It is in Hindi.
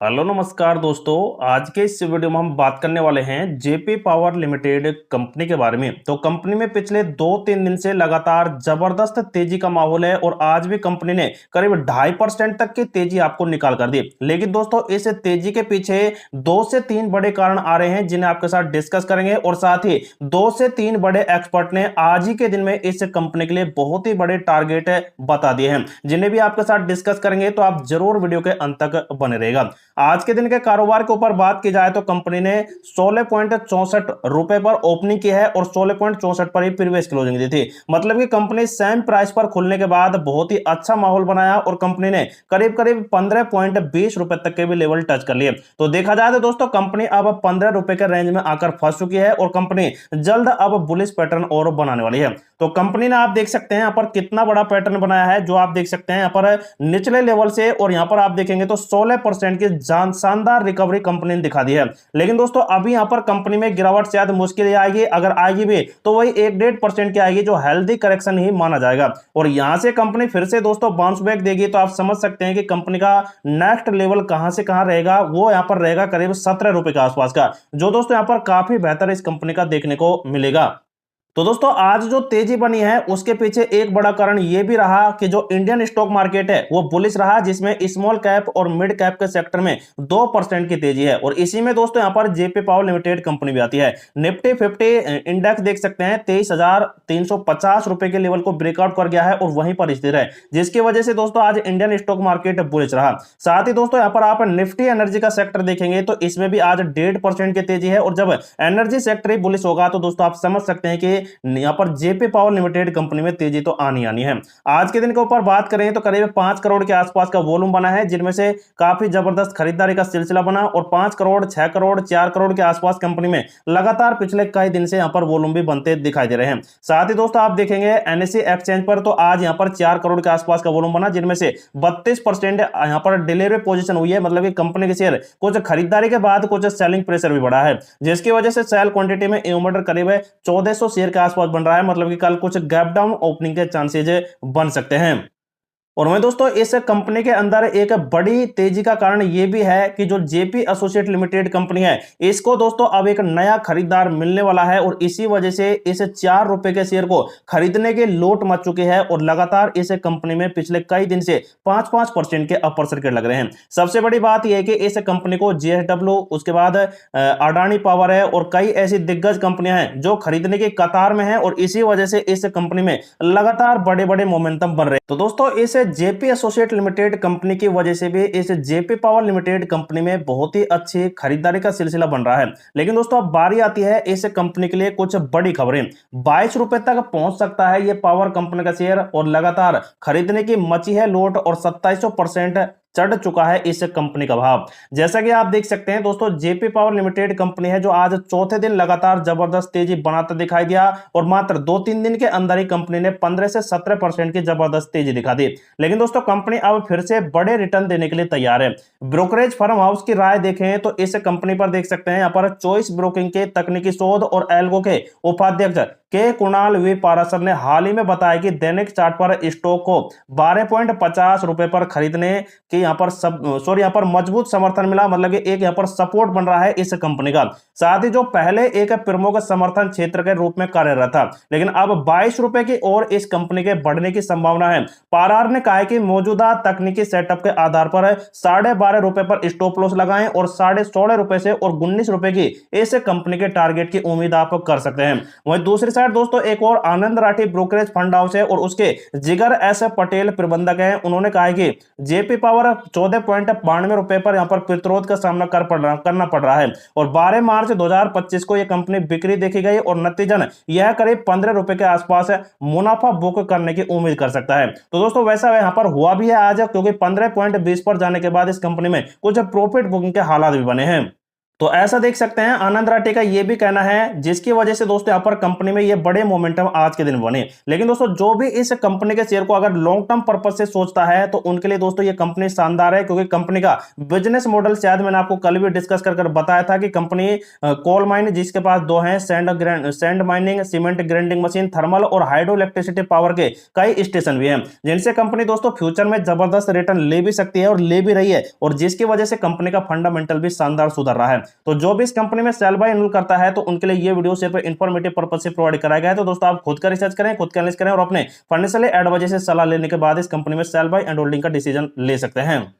हेलो नमस्कार दोस्तों। आज के इस वीडियो में हम बात करने वाले हैं जेपी पावर लिमिटेड कंपनी के बारे में। तो कंपनी में पिछले 2-3 दिन से लगातार जबरदस्त तेजी का माहौल है और आज भी कंपनी ने करीब 2.5% तक की तेजी आपको निकाल कर दी। लेकिन दोस्तों इस तेजी के पीछे 2 से 3 बड़े कारण आ रहे हैं जिन्हें आपके साथ डिस्कस करेंगे और साथ ही 2 से 3 बड़े एक्सपर्ट ने आज ही के दिन में इस कंपनी के लिए बहुत ही बड़े टारगेट बता दिए हैं जिन्हें भी आपके साथ डिस्कस करेंगे। तो आप जरूर वीडियो के अंत तक बने रहेगा। आज के दिन के कारोबार के ऊपर बात की जाए तो कंपनी ने 16.64 रुपए पर ओपनिंग की है और 16.64 पर ही प्रीवियस क्लोजिंग दी थी। मतलब कि कंपनी सेम प्राइस पर खुलने के बाद बहुत ही अच्छा माहौल बनाया और कंपनी ने करीब करीब 15.20 रुपए तक के भी लेवल टच कर लिए। तो देखा जाए तो दोस्तों कंपनी अब 15 रुपए के रेंज में आकर फंस चुकी है और कंपनी जल्द अब बुलिश पैटर्न और बनाने वाली है। तो कंपनी ने आप देख सकते हैं यहाँ पर कितना बड़ा पैटर्न बनाया है, जो आप देख सकते हैं यहाँ पर निचले लेवल से, और यहाँ पर आप देखेंगे तो 16% की शानदार रिकवरी कंपनी ने दिखा दी है। लेकिन दोस्तों अभी यहां पर कंपनी में गिरावट शायद मुश्किल ही आएगी, अगर आएगी भी तो वही 1-1.5% की आएगी, जो हेल्दी करेक्शन ही माना जाएगा। और यहां से कंपनी फिर से दोस्तों बाउंस बैक देगी तो आप समझ सकते हैं कि कंपनी का नेक्स्ट लेवल कहां से कहां रहेगा। वो यहां पर रहेगा करीब 17 रुपए के आसपास का, जो दोस्तों यहां पर काफी बेहतर इस कंपनी का देखने को मिलेगा। तो दोस्तों आज जो तेजी बनी है उसके पीछे एक बड़ा कारण यह भी रहा कि जो इंडियन स्टॉक मार्केट है वो बुलिश रहा, जिसमें स्मॉल कैप और मिड कैप के सेक्टर में 2% की तेजी है। और इसी में दोस्तों यहां पर जेपी पावर लिमिटेड कंपनी भी आती है। निफ्टी 50 इंडेक्स देख सकते हैं 23,350 रुपए के लेवल को ब्रेकआउट कर गया है और वहीं पर स्थिर है, जिसकी वजह से दोस्तों आज इंडियन स्टॉक मार्केट बुलिश रहा। साथ ही दोस्तों यहां पर आप निफ्टी एनर्जी का सेक्टर देखेंगे तो इसमें भी आज 1.5% की तेजी है। और जब एनर्जी सेक्टर ही बुलिश होगा तो दोस्तों आप समझ सकते हैं कि यहां पर जेपी पावर लिमिटेड कंपनी में तेजी तो आनी आनी है। आज के दिन के ऊपर बात करें तो करीब 5 करोड़ के आसपास का वॉल्यूम बना है, जिनमें से काफी जबरदस्त खरीदारी का सिलसिला बना और 5 करोड़, 6 करोड़, 4 करोड़ के आसपास कंपनी में लगातार पिछले कई दिन से यहां पर वॉल्यूम भी बनते दिखाई दे रहे हैं। साथ ही दोस्तों आप देखेंगे एनएससी एक्सचेंज पर तो आज यहां पर 4 करोड़ के आसपास का वॉल्यूम बना, जिनमें से 32% यहां पर डिलीवरी पोजीशन हुई है। मतलब कि कंपनी के शेयर कुछ खरीदारी के बाद कुछ सेलिंग प्रेशर भी बढ़ा है, जिसकी वजह से सेल क्वांटिटी में इमोडर करीब 1400 शेयर के आसपास बन रहा है। मतलब कि कल कुछ गैप डाउन ओपनिंग के चांसेज बन सकते हैं। और मैं दोस्तों इस कंपनी के अंदर एक बड़ी तेजी का कारण यह भी है कि जो जेपी एसोसिएट लिमिटेड कंपनी है, इसको दोस्तों अब एक नया खरीदार मिलने वाला है और इसी वजह से इस 4 रुपए के शेयर को खरीदने के लोट मच चुके हैं और लगातार इस कंपनी में पिछले कई दिन से 5-5% के अपर सर्किट लग रहे हैं। सबसे बड़ी बात यह है कि इस कंपनी को जेएसडब्ल्यू, उसके बाद अडानी पावर है और कई ऐसी दिग्गज कंपनियां हैं जो खरीदने की कतार में है और इसी वजह से इस कंपनी में लगातार बड़े बड़े मोमेंटम बन रहे हैं। तो दोस्तों इस जेपी एसोसिएट लिमिटेड कंपनी की वजह से भी इस जेपी पावर लिमिटेड कंपनी में बहुत ही अच्छी खरीदारी का सिलसिला बन रहा है। लेकिन दोस्तों अब बारी आती है इस कंपनी के लिए कुछ बड़ी खबरें। 22 रुपए तक पहुंच सकता है ये पावर कंपनी का शेयर और लगातार खरीदने की मची है लोट और 2700% चढ़ चुका है इस कंपनी का भाव। जैसा कि आप देख सकते हैं दोस्तों जेपी पावर लिमिटेड कंपनी है जो आज चौथे दिन लगातार जबरदस्त तेजी बनाता दिखाई दिया और मात्र 2-3 दिन के अंदर ही कंपनी ने 15 से 17% की जबरदस्त तेजी दिखा दी। लेकिन दोस्तों कंपनी अब फिर से बड़े रिटर्न देने के लिए तैयार है। ब्रोकरेज फर्म हाउस की राय देखें तो इस कंपनी पर देख सकते हैं यहाँ पर चॉइस ब्रोकिंग के तकनीकी शोध और एल्गो के उपाध्यक्ष के कुणाल वी पारासर ने हाल ही में बताया कि दैनिक चार्ट पर स्टॉक को 12.50 रुपए पर खरीदने की यहाँ पर मजबूत समर्थन मिला। मतलब कि एक यहाँ पर सपोर्ट बन रहा है इस कंपनी का। साथ ही जो पहले एक प्रमुख समर्थन क्षेत्र के रूप में कार्यरत था, लेकिन अब 22 रुपए की ओर इस कंपनी के बढ़ने की संभावना है। पारार ने कहा कि मौजूदा तकनीकी सेटअप के आधार पर 12.5 रुपए पर स्टॉप लॉस लगाएं और 16.5 रुपए से और 19 रुपए की इस कंपनी के टारगेट की उम्मीद आप कर सकते हैं। वहीं दूसरी साइड दोस्तों एक और आनंद राठी ब्रोकरेज फंड हाउस है और उसके जिगर एस पटेल प्रबंधक हैं। उन्होंने कहा कि जेपी पावर 14.92 रुपए पर यहां पर प्रतिरोध का सामना करना पड़ रहा है और 12 मार्च 2025 को यह कंपनी बिक्री देखी गई और नतीजन यह करीब 15 रुपए के आसपास मुनाफा बुक करने की उम्मीद कर सकता है। तो दोस्तों वैसा यहां पर हुआ भी है आज, क्योंकि 15.20 पर जाने के बाद इस कंपनी में कुछ प्रॉफिट बुकिंग के हालात भी बने हैं। तो ऐसा देख सकते हैं आनंद राठी का ये भी कहना है, जिसकी वजह से दोस्तों यहाँ पर कंपनी में ये बड़े मोमेंटम आज के दिन बने। लेकिन दोस्तों जो भी इस कंपनी के शेयर को अगर लॉन्ग टर्म पर्पज से सोचता है तो उनके लिए दोस्तों ये कंपनी शानदार है, क्योंकि कंपनी का बिजनेस मॉडल शायद मैंने आपको कल भी डिस्कस कर बताया था कि कंपनी कोल माइन जिसके पास दो हैं, sand mining, cement grinding machine, thermal और हाइड्रो इलेक्ट्रिसिटी पावर के कई स्टेशन भी हैं, जिनसे कंपनी दोस्तों फ्यूचर में जबरदस्त रिटर्न ले भी सकती है और ले भी रही है, और जिसकी वजह से कंपनी का फंडामेंटल भी शानदार सुधर रहा है। तो जो भी इस कंपनी में सेल बाय एनरोल करता है तो उनके लिए ये वीडियो सिर्फ इंफॉर्मेटिव पर्पज से प्रोवाइड कराया गया है। तो दोस्तों आप खुद का रिसर्च करें, खुद का एनालिसिस करें और अपने फाइनेंशियल एडवाइजर से सलाह लेने के बाद इस कंपनी में सेल बाय एंड होल्डिंग का डिसीजन ले सकते हैं।